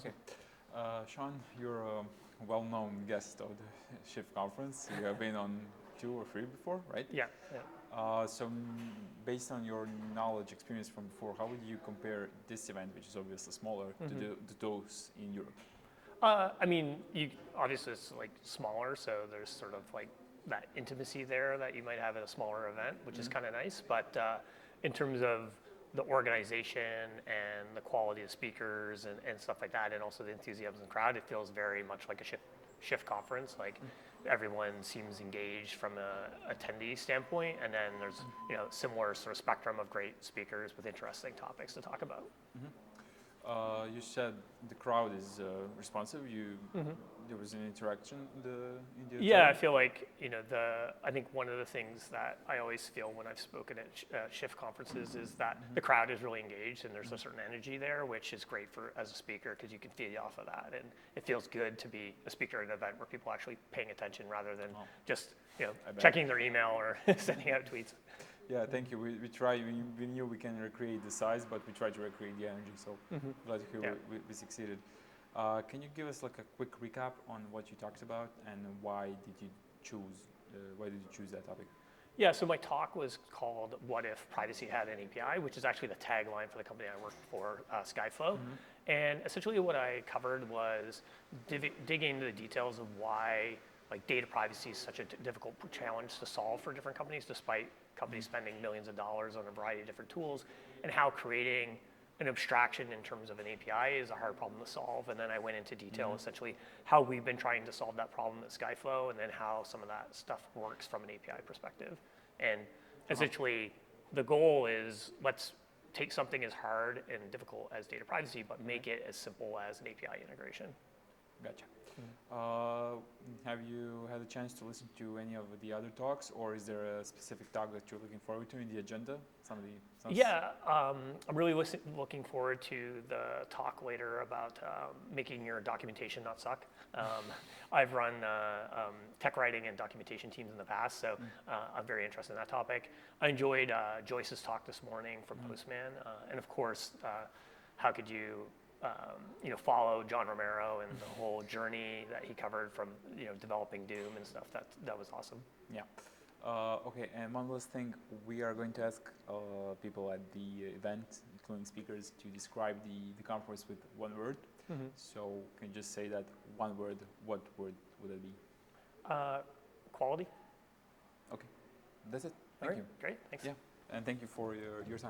Okay. Sean, you're a well-known guest of the Shift conference. You have been on 2 or 3 before, right? Yeah. Based on your knowledge, experience from before, how would you compare this event, which is obviously smaller, to those in Europe? I mean, obviously it's like smaller, so there's sort of like that intimacy there that you might have at a smaller event, which is kind of nice. But in terms of the organization and the quality of speakers and stuff like that, and also the enthusiasm of the crowd, it feels very much like a shift conference. Like everyone seems engaged from a attendee standpoint, and then there's similar sort of spectrum of great speakers with interesting topics to talk about. You said the crowd is responsive. There was an interaction in the Yeah, I talk? feel like I think one of the things that I always feel when I've spoken at Shift conferences is that the crowd is really engaged and there's a certain energy there, which is great for as a speaker because you can feed off of that, and it feels good to be a speaker at an event where people are actually paying attention rather than just checking their email or sending out tweets. Yeah, thank you. We try. We knew we can recreate the size, but we try to recreate the energy. So glad to hear we succeeded. Can you give us like a quick recap on what you talked about and why did you choose that topic? Yeah, so my talk was called "What If Privacy Had an API," which is actually the tagline for the company I worked for, Skyflow. And essentially, what I covered was digging into the details of why data privacy is such a difficult challenge to solve for different companies, despite companies spending millions of dollars on a variety of different tools, and how creating an abstraction in terms of an API is a hard problem to solve. And then I went into detail essentially how we've been trying to solve that problem at Skyflow, and then how some of that stuff works from an API perspective. And essentially, the goal is let's take something as hard and difficult as data privacy, but make it as simple as an API integration. Gotcha. Have you had a chance to listen to any of the other talks, or is there a specific talk that you're looking forward to in the agenda? I'm really looking forward to the talk later about making your documentation not suck. I've run tech writing and documentation teams in the past, so I'm very interested in that topic. I enjoyed Joyce's talk this morning from Postman, and of course, how could you follow John Romero and the whole journey that he covered from developing Doom and stuff. That was awesome. Yeah. Okay, and one last thing, we are going to ask people at the event, including speakers, to describe the conference with one word. So can you just say that one word? What word would it be? Quality. Okay, that's it. Thank you. Great, thanks. Yeah, and thank you for your time.